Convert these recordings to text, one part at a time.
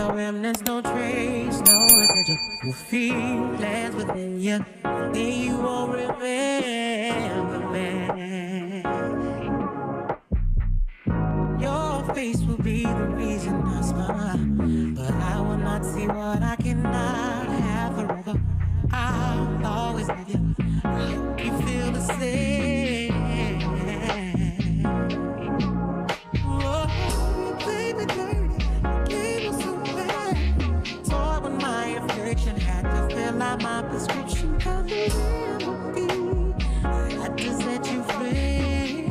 no remnants, no trace, no residual. You feel less within you, then you won't remember me. Your face will be the reason I smile, but I will not see what I cannot have forever. I'll always love you. I hope you feel the same. Oh, you played me dirty, gave me so bad. Toy with my affliction, had to fill out my prescription. 'Cause the remedy, I had to set you free.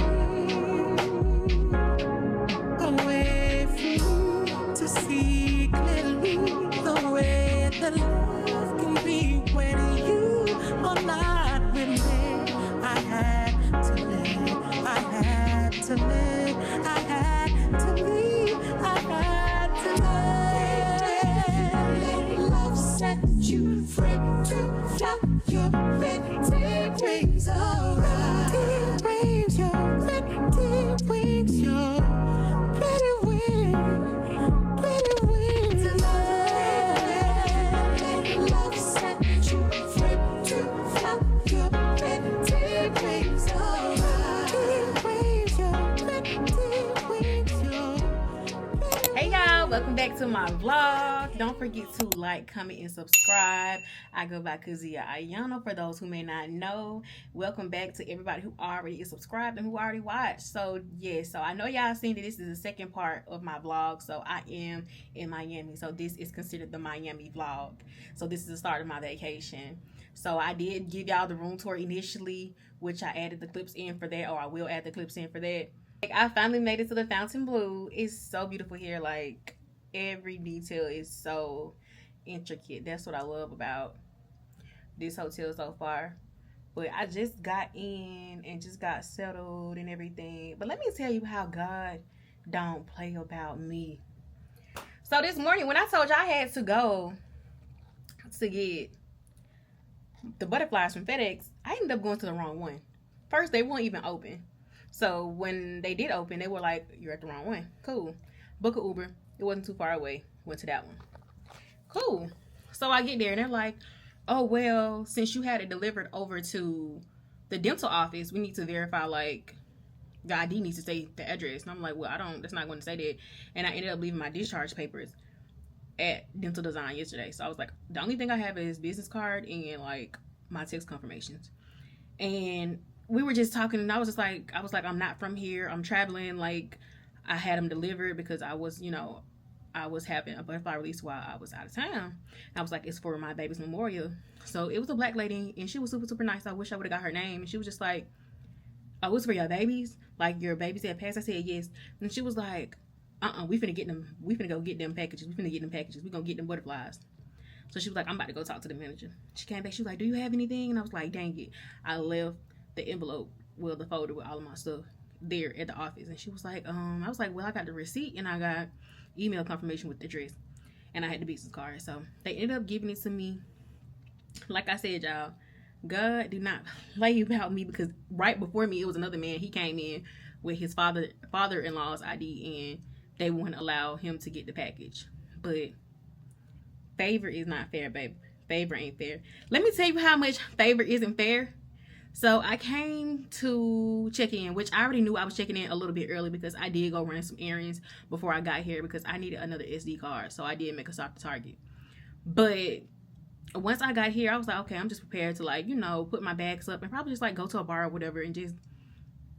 Away from you to see clearly the way that love can be when you are not with me. I had to live, I had to live, I had to leave, I had to live. Let love set you free to fly your pretty wings around. Wings, your pretty wings, your pretty wings. Let love set you free to fly your pretty wings around. Wings, your pretty wings, your Hey y'all, welcome back to my vlog. Don't forget to like, comment, and subscribe. I go by Kazia Ayano for those who may not know. Welcome back to everybody who already is subscribed and who already watched. So so I know y'all seen that this is the second part of my vlog. So I am in Miami. So this is considered the Miami vlog. So this is the start of my vacation. So I did give y'all the room tour initially, which I added the clips in for that, or I will add the clips in for that. Like, I finally made it to the Fontainebleau. It's so beautiful here. Like, every detail is so intricate. That's what I love about this hotel so far. But I just got in and just got settled and everything. But let me tell you how God don't play about me. So this morning when I told you I had to go to get the butterflies from FedEx, I ended up going to the wrong one. First, they weren't even open. So when they did open, they were like, you're at the wrong one. Cool. Book an Uber. It wasn't too far away. Went to that one. Cool. So I get there and they're like, oh, well, since you had it delivered over to the dental office, we need to verify, like, the ID needs to say the address. And I'm like, well, that's not going to say that. And I ended up leaving my discharge papers at Dental Design yesterday. So I was like, the only thing I have is business card and, like, my text confirmations. And we were just talking, and I was like, I'm not from here. I'm traveling. Like, I had them delivered because I was, I was having a butterfly release while I was out of town. And I was like, it's for my baby's memorial. So it was a black lady, and she was super, super nice. I wish I would have got her name. And she was just like, oh, it's for your babies? Like, your babies that passed? I said, yes. And she was like, we finna get them. We finna go get them packages. We finna get them packages. We gonna get them butterflies. So she was like, I'm about to go talk to the manager. She came back. She was like, do you have anything? And I was like, dang it. I left the envelope, well, the folder with all of my stuff there at the office. And she was like, I was like, well, I got the receipt and I got email confirmation with the address, and I had the business card. So they ended up giving it to me. Like I said, y'all, God did not play about me, because right before me, it was another man. He came in with his father-in-law's ID, and they wouldn't allow him to get the package. But favor is not fair, baby. Favor ain't fair. Let me tell you how much favor isn't fair. So I came to check in, which I already knew I was checking in a little bit early because I did go run some errands before I got here because I needed another SD card. So I did make a stop to Target. But once I got here, I was like, okay, I'm just prepared to, like, put my bags up and probably just, like, go to a bar or whatever and just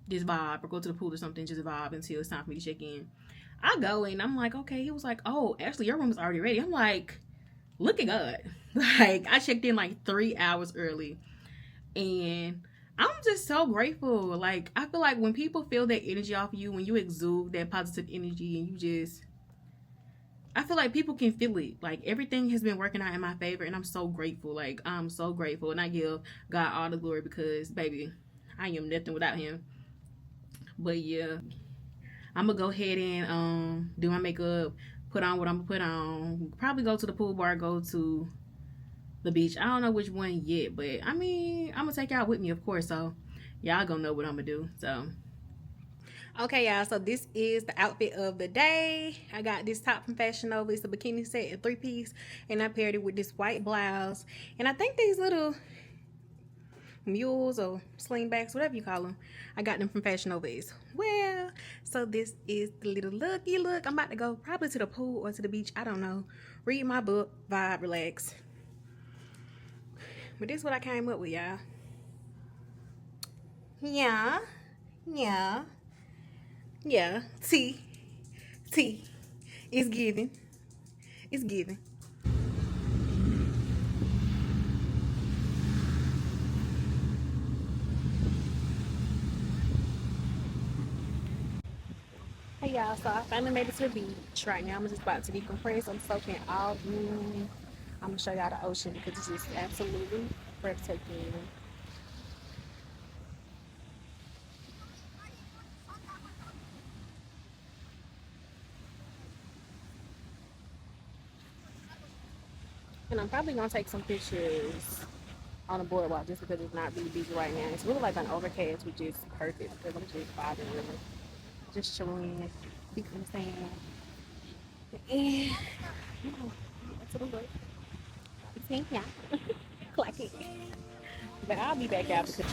vibe, or go to the pool or something, just vibe until it's time for me to check in. I go and I'm like, okay. He was like, oh, actually, your room is already ready. I'm like, look at God. Like, I checked in like 3 hours early. And I'm just so grateful. Like, I feel like when people feel that energy off you, when you exude that positive energy, and I feel like people can feel it. Like, everything has been working out in my favor, and I'm so grateful. Like, I'm so grateful, and I give God all the glory because, baby, I am nothing without him. But yeah, I'm gonna go ahead and do my makeup, put on what I'm gonna put on, probably go to the pool bar, go to the beach. I don't know which one yet, but I mean, I'm gonna take y'all with me, of course, so y'all gonna know what I'm gonna do. So Okay, y'all, so this is the outfit of the day. I got this top from Fashion Nova. It's a bikini set, a 3-piece, and I paired it with this white blouse. And I think these little mules or slingbacks, whatever you call them, I got them from Fashion Nova as well. So this is the little looky look. I'm about to go probably to the pool or to the beach. I don't know. Read my book, vibe, relax. But this is what I came up with, y'all. Yeah. Yeah. Yeah. T. It's giving. It's giving. Hey y'all, so I finally made it to the beach. Right now I'm just about to decompress. I'm soaking all in. I'm gonna show y'all the ocean because it's just absolutely breathtaking. And I'm probably gonna take some pictures on the boardwalk just because it's not really busy right now. It's really like an overcast, which is perfect because I'm just vibing with it. Just chilling, you know what I'm saying? And you know, that's what I'm doing. See, yeah. Clack it. But I'll be back out because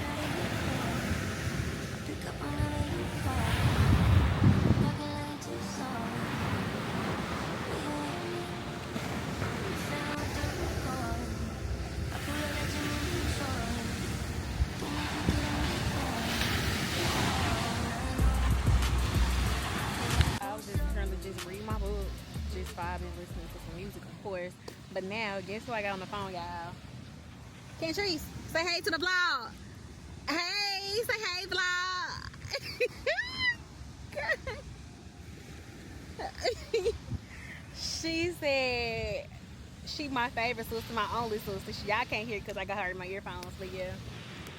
I was just currently just reading my book, just vibing, listening to some music, of course. But now, guess who I got on the phone, y'all? Cantrice, say hey to the vlog. Hey, say hey, vlog. She said she my favorite sister, my only sister. Y'all can't hear because I got her in my earphones, but yeah.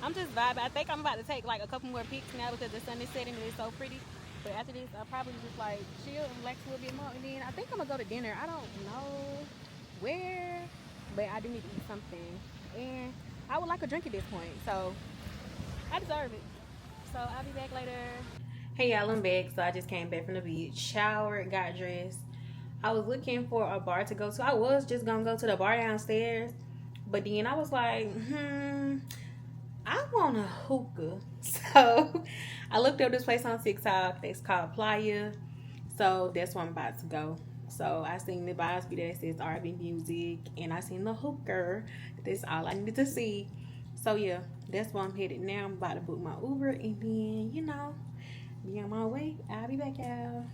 I'm just vibing. I think I'm about to take like a couple more pics now because the sun is setting and it's so pretty. But after this, I'll probably just like chill and relax a little bit more. And then I think I'm gonna go to dinner. I don't know where, but I do need to eat something. And I would like a drink at this point, so I deserve it. So I'll be back later. Hey y'all, I'm back. So I just came back from the beach, showered, got dressed. I was looking for a bar to go to. I was just gonna go to the bar downstairs, but then I was like, I want a hookah. So I looked up this place on TikTok. It's called Playa. So that's where I'm about to go. So I seen the Bosby that says R&B music, and I seen the hooker. That's all I needed to see. So yeah, that's where I'm headed now. I'm about to book my Uber, and then be on my way. I'll be back out.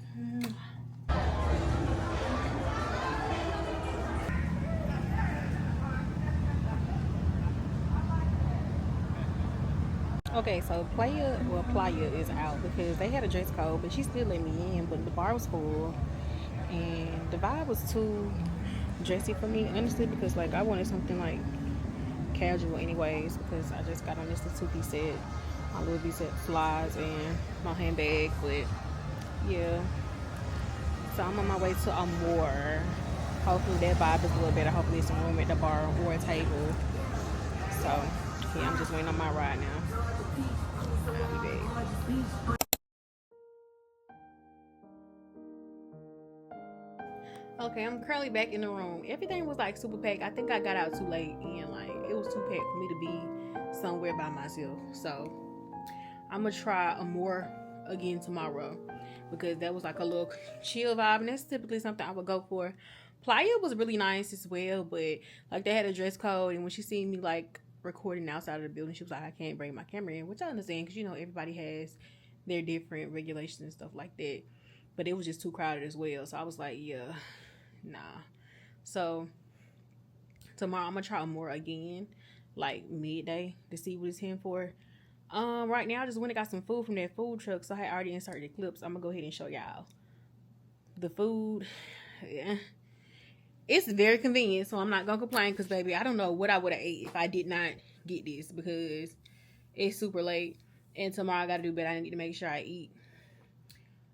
Okay, so Playa is out because they had a dress code, but she still let me in. But the bar was full, and the vibe was too dressy for me, honestly, because like I wanted something like casual, anyways. Because I just got on this 2-piece set, my little piece set flies, and my handbag. But yeah, so I'm on my way to a more. Hopefully that vibe is a little better. Hopefully it's some room at the bar or a table. So yeah, I'm just waiting on my ride now. I'll be back. Okay, I'm currently back in the room. Everything was like super packed. I think I got out too late and like it was too packed for me to be somewhere by myself. So I'm gonna try a more again tomorrow because that was like a little chill vibe, and that's typically something I would go for. Playa was really nice as well, but like they had a dress code, and when she seen me like recording outside of the building, she was like, I can't bring my camera in, which I understand because everybody has their different regulations and stuff like that. But it was just too crowded as well, so I was like, yeah, nah. So tomorrow I'm gonna try more again, like midday, to see what it's in for. Right now I just went and got some food from that food truck, so I already inserted the clips. I'm gonna go ahead and show y'all the food. Yeah. It's very convenient, so I'm not gonna complain because baby, I don't know what I would have ate if I did not get this because it's super late and tomorrow I gotta do better. I need to make sure I eat.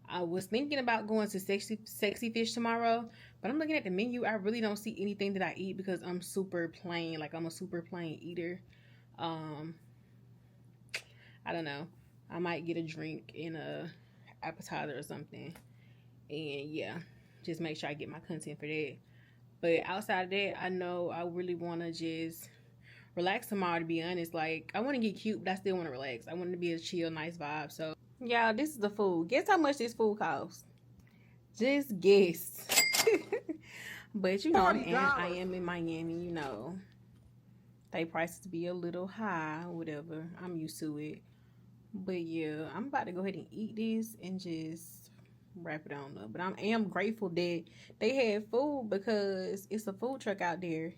I was thinking about going to sexy fish tomorrow, but I'm looking at the menu. I really don't see anything that I eat because I'm super plain. Like I'm a super plain eater. Um, I don't know. I might get a drink and appetizer or something. And yeah, just make sure I get my content for that. But outside of that, I know I really want to just relax tomorrow, to be honest. Like, I want to get cute, but I still want to relax. I want it to be a chill, nice vibe. So, yeah, this is the food. Guess how much this food costs? Just guess. But you know, I am in Miami, you know. They prices be a little high, whatever. I'm used to it. But yeah, I'm about to go ahead and eat this and just wrap it on up. But I am grateful that they had food because it's a food truck out there.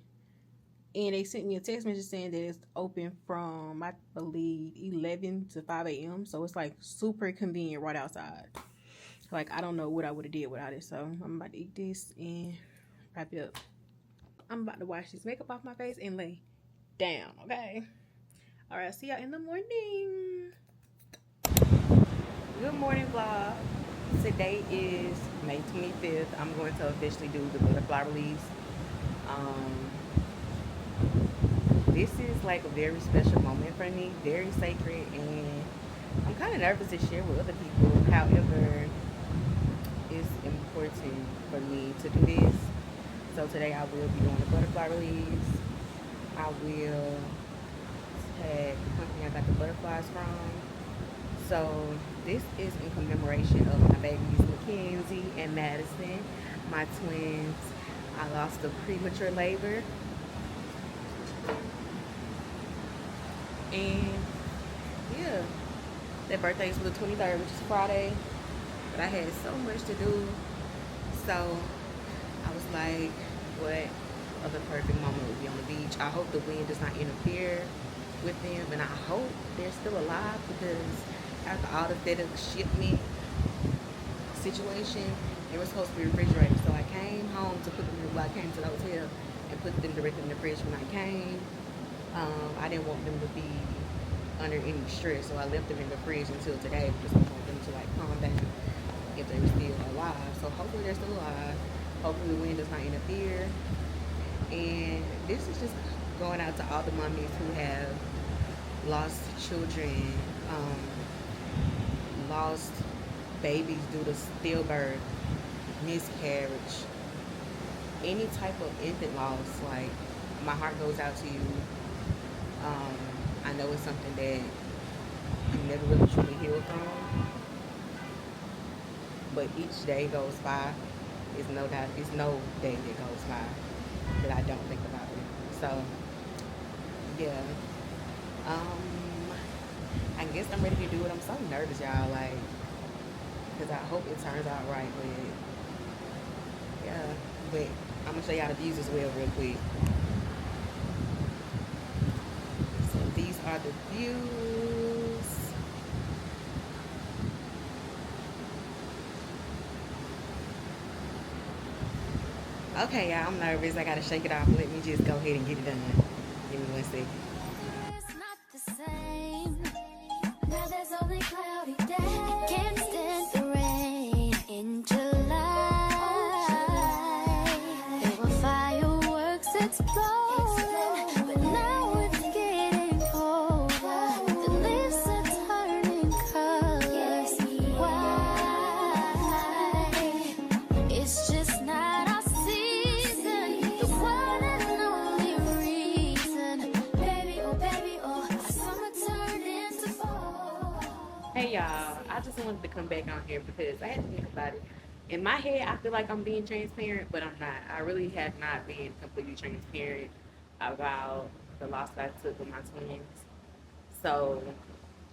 And they sent me a text message saying that it's open from, I believe, 11 to 5 a.m. So it's like super convenient right outside. Like, I don't know what I would have did without it. So I'm about to eat this and wrap it up. I'm about to wash this makeup off my face and lay down, okay? All right, see y'all in the morning. Good morning, vlog. Today is May 25th. I'm going to officially do the butterfly release. This is like a very special moment for me, very sacred, and I'm kind of nervous to share with other people. However, it's important for me to do this. So today I will be doing the butterfly release. I will tag the company I got the butterflies from. So this is in commemoration of my babies, Mackenzie and Madison, my twins. I lost a premature labor. And yeah, their birthday is the 23rd, which is Friday. But I had so much to do. So I was like, what other perfect moment would be on the beach? I hope the wind does not interfere with them, and I hope they're still alive, because after all the FedEx shipment situation, they were supposed to be refrigerated. So I came home to put them in, well, I came to the hotel and put them directly in the fridge when I came. I didn't want them to be under any stress, so I left them in the fridge until today, because I want them to like calm down if they were still alive. So hopefully they're still alive. Hopefully the wind does not interfere. And this is just going out to all the mummies who have lost children, lost babies due to stillbirth, miscarriage, any type of infant loss. Like, my heart goes out to you. I know it's something that you never really truly heal from, but each day goes by. It's no doubt, it's no day that goes by that I don't think about it. So yeah, I guess I'm ready to do it. I'm so nervous, y'all, like, because I hope it turns out right. But yeah, but I'm gonna show y'all the views as well real quick. So these are the views. Okay, y'all, I'm nervous. I gotta shake it off. Let me just go ahead and get it done. Give me 1 second. It's not the same. Now there's only cloudy days. I can't stand the rain in July. There were fireworks exploding, but now it's getting colder. The leaves are turning colors. Why? It's just not our season. The one and only reason. Baby, oh, our summer turned into fall. Hey y'all, I just wanted to come back on here because I had to think about it. In my head, I feel like I'm being transparent, but I'm not. I really have not been completely transparent about the loss that I took with my twins. So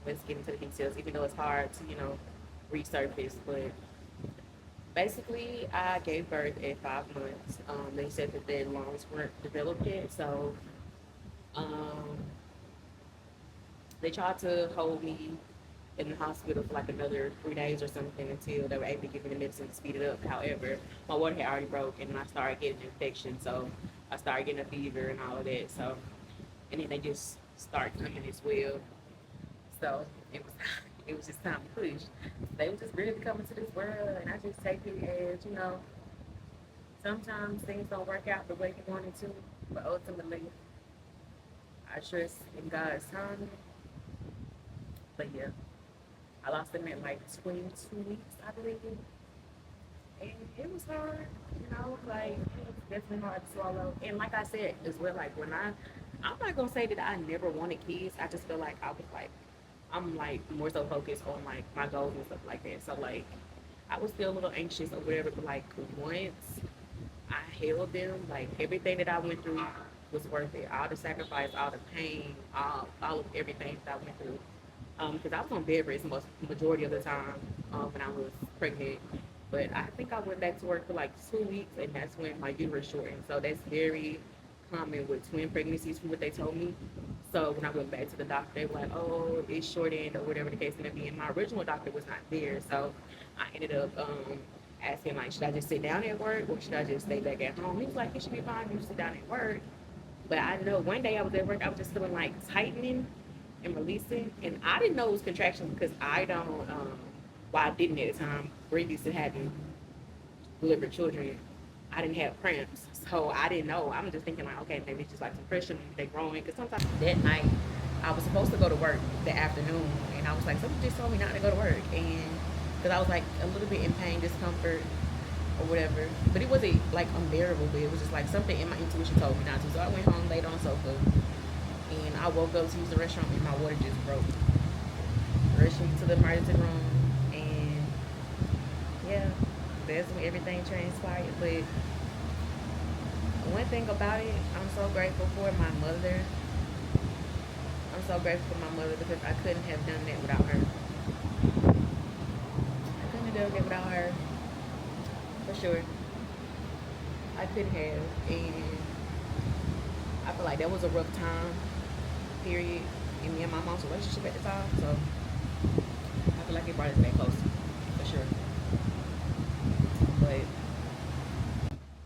let's get into the details, even though it's hard to, resurface. But basically, I gave birth at 5 months. They said that their lungs weren't developed yet, so they tried to hold me in the hospital for like another 3 days or something until they were able to give me the medicine to speed it up. However, my water had already broke and I started getting an infection, so I started getting a fever and all of that. So, and then they just started coming as well. So it was it was just time to push. They were just really coming to this world, and I just take it as, sometimes things don't work out the way you want it to, but ultimately I trust in God's timing. But yeah, I lost him at like 22 weeks, I believe. And it was hard, you know, like it was definitely hard to swallow. And like I said as well, like I'm not gonna say that I never wanted kids. I just feel like I was like, I'm like more so focused on like my goals and stuff like that. So like, I was still a little anxious or whatever, but like once I held them, like everything that I went through was worth it. All the sacrifice, all the pain, all of everything that I went through. Because I was on bed rest most majority of the time when I was pregnant. But I think I went back to work for like 2 weeks, and that's when my uterus shortened. So that's very common with twin pregnancies, from what they told me. So when I went back to the doctor, they were like, "Oh, it's shortened," or whatever the case may be. And my original doctor was not there, so I ended up asking like, "Should I just sit down at work, or should I just stay back at home?" He was like, "It should be fine. You sit down at work." But I know one day I was at work, I was just feeling like tightening and releasing, and I didn't know it was contractions because I don't. Well, I didn't at the time. Previous to having delivered children, I didn't have cramps, so I didn't know. I'm just thinking like, okay, maybe it's just like some pressure, they're growing. Because sometimes that night, I was supposed to go to work the afternoon, and I was like, someone just told me not to go to work, and because I was like a little bit in pain, discomfort, or whatever. But it wasn't like unbearable, but it was just like something in my intuition told me not to. So I went home, laid on the sofa, and I woke up to use the restroom, and my water just broke. Rushed me to the emergency room, and yeah, that's when everything transpired. But one thing about it, I'm so grateful for my mother. I'm so grateful for my mother because I couldn't have done that without her. I couldn't have done that without her, for sure. I couldn't have, and I feel like that was a rough time, period, in me and my mom's relationship at the time. So I feel like it brought us back closer, for sure. But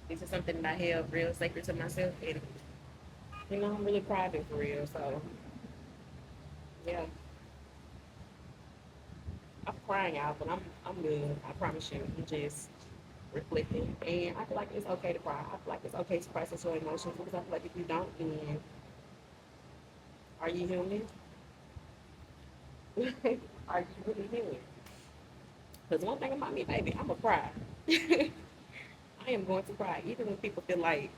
this is something that I held real sacred to myself, and I'm really proud of it for real. So yeah, I'm crying out, but I'm good. I promise you. I'm just reflecting, and I feel like it's okay to cry. I feel like it's okay to process your emotions because I feel like if you don't, then are you human? Are you really human? Because one thing about me, baby, I'm a cry. I am going to cry, even when people feel like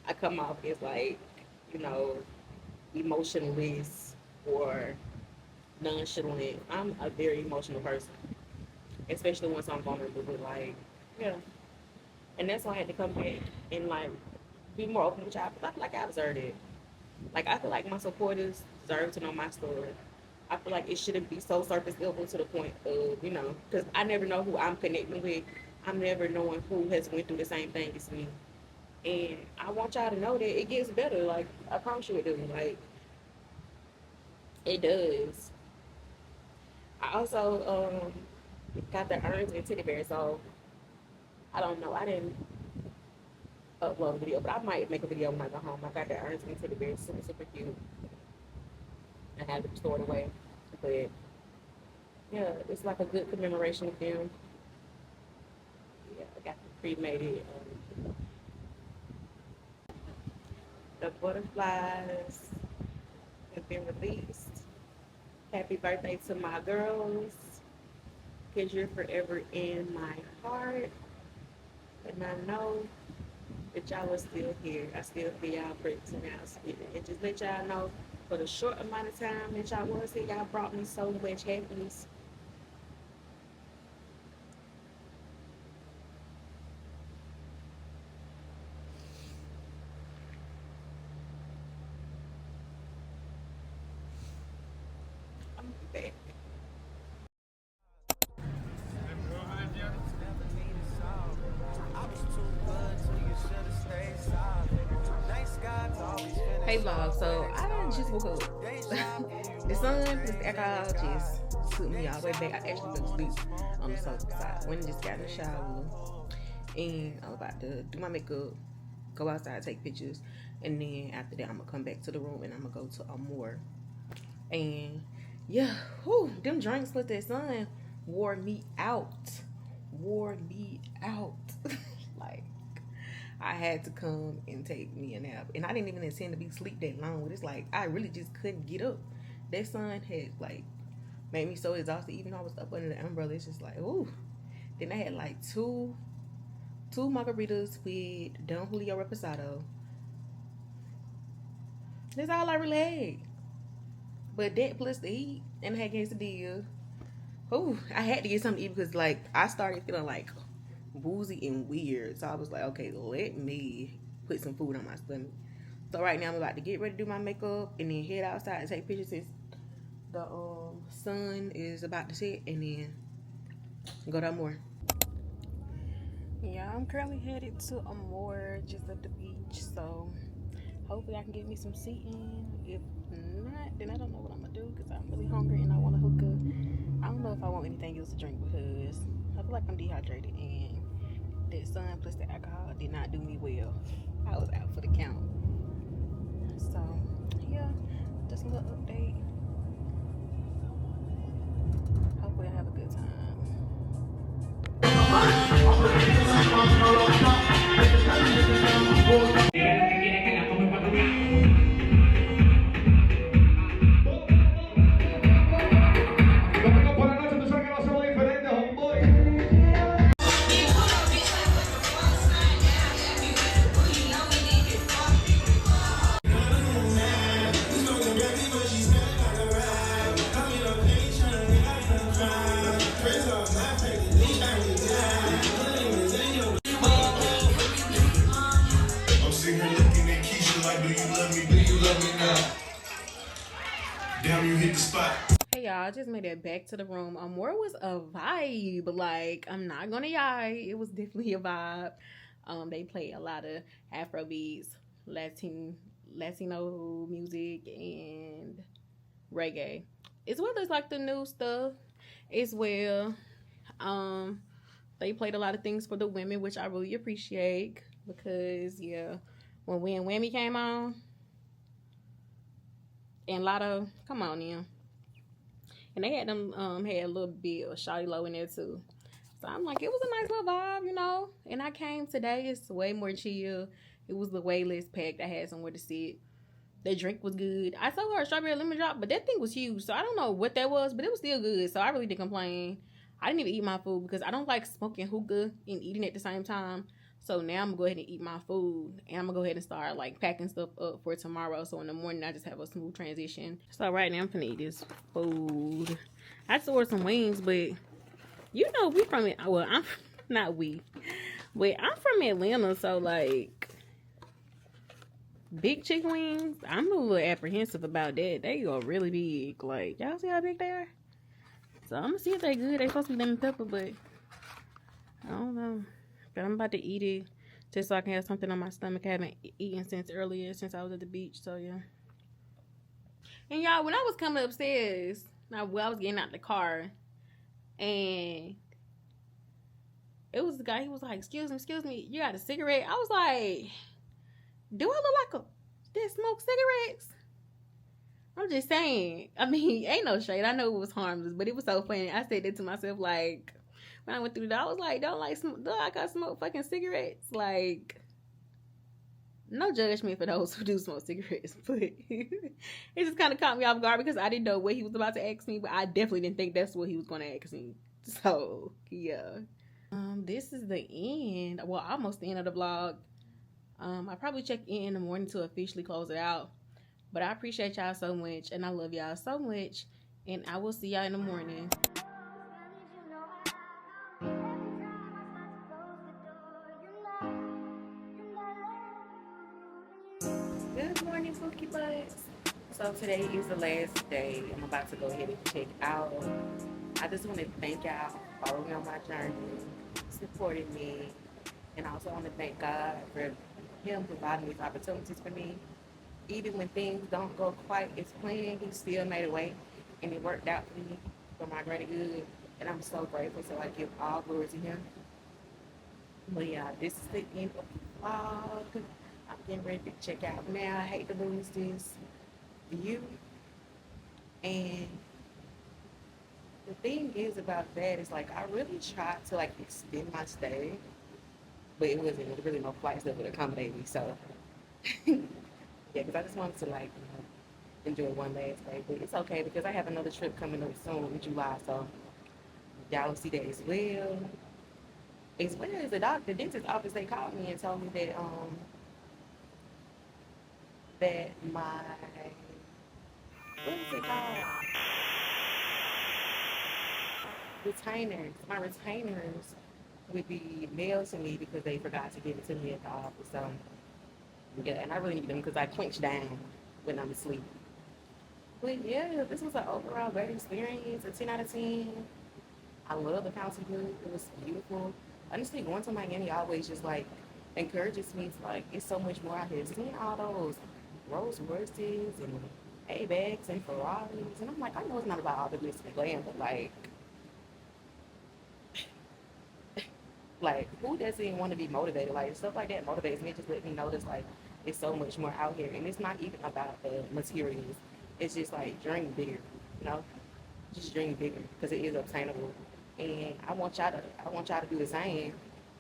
I come off as like, you know, emotionless or nonchalant. I'm a very emotional person, especially once I'm vulnerable. But like, yeah, and that's why I had to come back and like be more open with y'all. Because I feel like I deserved it. Like I feel like my supporters deserve to know my story. I feel like it shouldn't be so surface level to the point of, because I never know who I'm connecting with. I'm never knowing who has went through the same thing as me. And I want y'all to know that it gets better. Like I promise you it does. Like it does. I also got the urns and teddy bears, so I don't know. I didn't upload a video, but I might make a video when I go home. I got the urns and teddy bears, super super cute. I had them stored away, but yeah, it's like a good commemoration of them. Yeah, I got the cremated. The butterflies have been released. Happy birthday to my girls, because you're forever in my heart. And I know that y'all are still here. I still feel y'all presence in y'all spirit. And just let y'all know, for the short amount of time that y'all was here, y'all brought me so much happiness. I'm gonna be back. Hey vlog, so I just woke up. The sun plus the alcohol just took me all the way back. I actually fell asleep on the sofa side. Went and just got in the shower, and I'm about to do my makeup, go outside, take pictures, and then after that I'm gonna come back to the room and I'm gonna go to a more. And yeah, whew, them drinks plus that sun wore me out. Wore me out. Like I had to come and take me a nap. And I didn't even intend to be asleep that long. It's like I really just couldn't get up. That sun had like made me so exhausted. Even though I was up under the umbrella, it's just like, ooh. Then I had like two margaritas with Don Julio Reposado. That's all I really had. But that plus the heat, and I had quesadilla. Ooh, I had to get something to eat because like I started feeling like woozy and weird. So I was like, okay, let me put some food on my stomach. So right now I'm about to get ready to do my makeup and then head outside and take pictures since the sun is about to set, and then go to Amore. Yeah, I'm currently headed to Amore, just at the beach. So hopefully I can get me some seating. If not, then I don't know what I'm gonna do because I'm really hungry and I want a hookah. I don't know if I want anything else to drink because I feel like I'm dehydrated, and that sun plus the alcohol did not do me well. I was out for the count. So yeah, just a little update. Hopefully I have a good time. Hey y'all, I just made it back to the room. Amore was a vibe. Like, I'm not gonna lie, it was definitely a vibe. They played a lot of Afro beats, Latino music, and reggae, as well as like the new stuff as well. They played a lot of things for the women, which I really appreciate because yeah, when Whammy came on, and Lotto, come on in. And they had them had a little bit of Shawty Low in there too. So I'm like, it was a nice little vibe, you know. And I came today, it's way more chill. It was the way less packed. I had somewhere to sit. The drink was good. I saw her a strawberry lemon drop, but that thing was huge. So I don't know what that was, but it was still good. So I really didn't complain. I didn't even eat my food because I don't like smoking hookah and eating at the same time. So now I'm gonna go ahead and eat my food, and I'm gonna go ahead and start like packing stuff up for tomorrow. So in the morning I just have a smooth transition. So right now I'm gonna eat this food. I just ordered some wings, but you know we from it. Well, I'm not we, but I'm from Atlanta, so like big chicken wings. I'm a little apprehensive about that. They are really big. Like y'all see how big they are. So I'm gonna see if they're good. They supposed to be lemon pepper, but I don't know. But I'm about to eat it just so I can have something on my stomach. I haven't eaten since I was at the beach, so yeah. And y'all, when I was coming upstairs, I was getting out the car, and it was the guy. He was like, excuse me, you got a cigarette? I was like, do I look like that smoke cigarettes? I'm just saying. I mean, ain't no shade. I know it was harmless, but it was so funny. I said that to myself, like, when I went through that, I was like, do I got smoke fucking cigarettes? Like, no judgment for those who do smoke cigarettes, but it just kind of caught me off guard because I didn't know what he was about to ask me, but I definitely didn't think that's what he was going to ask me. So, yeah. This is the end. Well, almost the end of the vlog. I probably check in the morning to officially close it out. But I appreciate y'all so much, and I love y'all so much, and I will see y'all in the morning. Good morning, Spooky Butts. So today is the last day. I'm about to go ahead and check out. I just want to thank y'all for following on my journey, supporting me, and I also want to thank God for Him providing these opportunities for me. Even when things don't go quite as planned, He still made a way, and it worked out for me for my greater good, and I'm so grateful. So I give all glory to Him. But yeah, this is the end of the vlog. I'm getting ready to check out now. I hate to lose this view. And the thing is about that is like I really tried to like extend my stay, but it wasn't really no flights that would accommodate me. So yeah, because I just wanted to like enjoy one last day. But it's okay because I have another trip coming up soon in July, so y'all will see that as well. As well as the dentist office, they called me and told me that my what is it called? My retainers would be mailed to me because they forgot to give it to me at the office. So yeah, and I really need them because I clench down when I'm asleep. But yeah, this was an overall great experience. A 10 out of 10. I love the county group. It was beautiful. Honestly, going to Miami always just like encourages me to like it's so much more out here. Seeing all those Rolls Royces and A-bags and Ferraris, and I'm like, I know it's not about all the glitz and glam, but like who doesn't want to be motivated? Like stuff like that motivates me. It just let me notice like it's so much more out here, and it's not even about the materials. It's just like dream bigger, you know, just dream bigger because it is obtainable. And I want y'all to do the same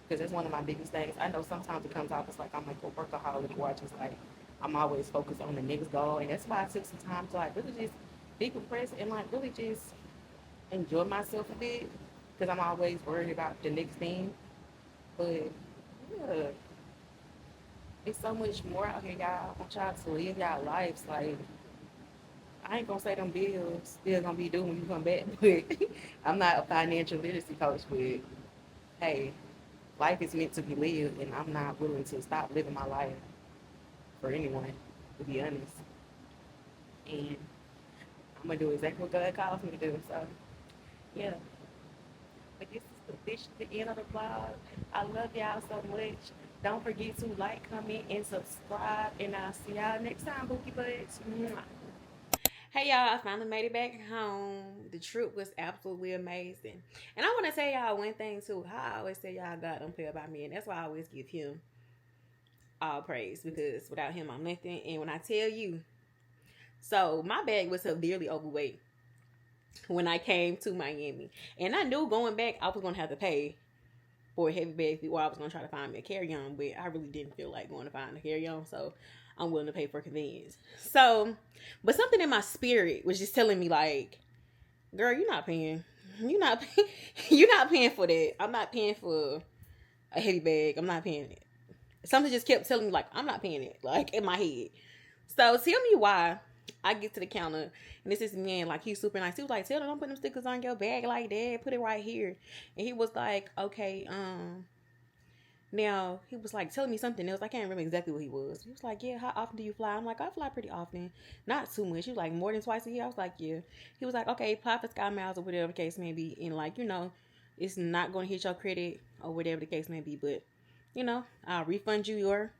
because that's one of my biggest things. I know sometimes it comes off as like I'm like a workaholic or just like I'm always focused on the next goal, and that's why I took some time to like really just decompress and like really just enjoy myself a bit because I'm always worried about the next thing. But yeah, it's so much more out here, y'all. I want y'all to live y'all lives. Like I ain't gonna say them bills still gonna be due when you come back, but I'm not a financial literacy coach. But hey, life is meant to be lived, and I'm not willing to stop living my life for anyone, to be honest. And I'm gonna do exactly what God calls me to do. So yeah. But this is the end of the vlog. I love y'all so much. Don't forget to like, comment, and subscribe. And I'll see y'all next time, Bookie Buds. Hey y'all, I finally made it back home. The trip was absolutely amazing. And I want to tell y'all one thing too. How I always say y'all God don't play about me. And that's why I always give him all praise. Because without him, I'm nothing. And when I tell you, so my bag was severely overweight when I came to Miami. And I knew going back I was going to have to pay for a heavy bag fee, or I was going to try to find me a carry-on, but I really didn't feel like going to find a carry-on, so I'm willing to pay for convenience. So, but something in my spirit was just telling me like, girl, you're not paying you're not paying for that. I'm not paying for a heavy bag. I'm not paying it. Something just kept telling me like, I'm not paying it, like in my head. So tell me why. I get to the counter and this is man, like he's super nice. He was like, tell them don't put them stickers on your bag like that. Put it right here. And he was like, okay, now he was like telling me something else. I can't remember exactly what he was. He was like, yeah, how often do you fly? I'm like, I fly pretty often. Not too much. He was like, more than twice a year. I was like, yeah. He was like, okay, apply for Sky Miles or whatever the case may be. And like, you know, it's not going to hit your credit or whatever the case may be. But, you know, I'll refund you your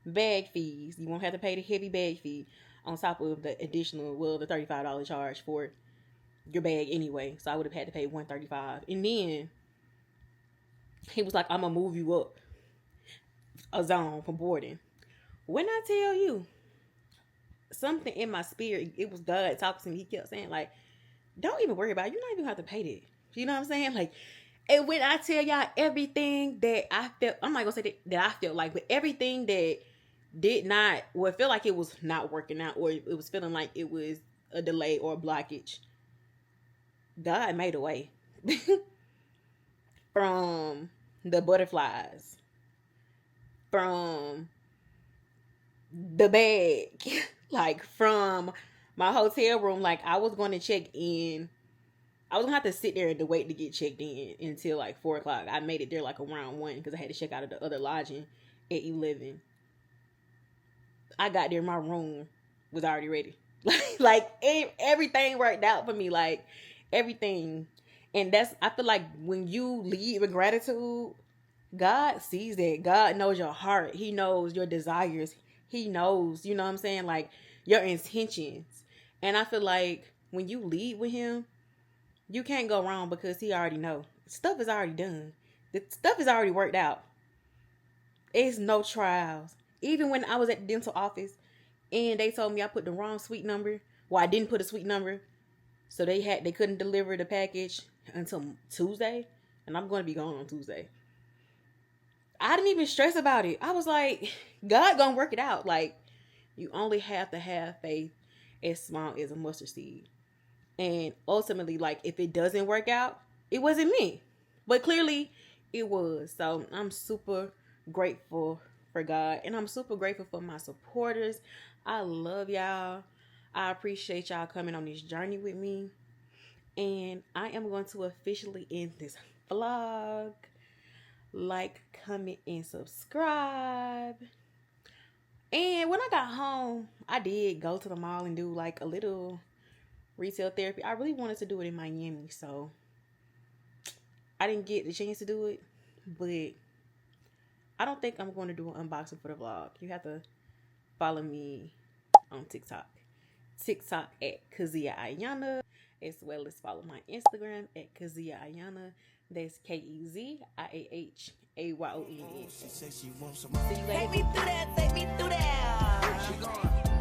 bag fees. You won't have to pay the heavy bag fee on top of the additional, well, the $35 charge for your bag anyway. So I would have had to pay $135. And then he was like, I'm gonna move you up a zone for boarding. When I tell you something in my spirit, it was God talking to me. He kept saying like, don't even worry about it. You're not even gonna have to pay that. You know what I'm saying? Like, and when I tell y'all everything that I felt, I'm not gonna say that I felt like, but everything that did not, or felt like it was not working out, or it was feeling like it was a delay or a blockage, God made a way. From the butterflies, from the bag, like from my hotel room. Like I was going to check in. I was gonna have to sit there and to wait to get checked in until like 4:00. I made it there like around 1 because I had to check out of the other lodging at 11. I got there, my room was already ready. Like everything worked out for me. Like everything. And that's, I feel like when you leave with gratitude, God sees that. God knows your heart. He knows your desires. He knows, you know what I'm saying? Like your intentions. And I feel like when you lead with him, you can't go wrong because he already know. Stuff is already done. The stuff is already worked out. It's no trials. Even when I was at the dental office and they told me I put the wrong suite number. Well, I didn't put a suite number. So they couldn't deliver the package until Tuesday. And I'm going to be gone on Tuesday. I didn't even stress about it. I was like, God gonna work it out. Like, you only have to have faith. as small as a mustard seed. And ultimately, like, if it doesn't work out, it wasn't me. But clearly, it was. So I'm super grateful for God. And I'm super grateful for my supporters. I love y'all. I appreciate y'all coming on this journey with me. And I am going to officially end this vlog. Like, comment, and subscribe. And when I got home, I did go to the mall and do like a little retail therapy. I really wanted to do it in Miami, so I didn't get the chance to do it. But I don't think I'm going to do an unboxing for the vlog. You have to follow me on TikTok. TikTok at Kazia Ayana, as well as follow my Instagram at Kazia Ayana. That's KEZIAHAYONA. See you later. Take me through that, take me through that.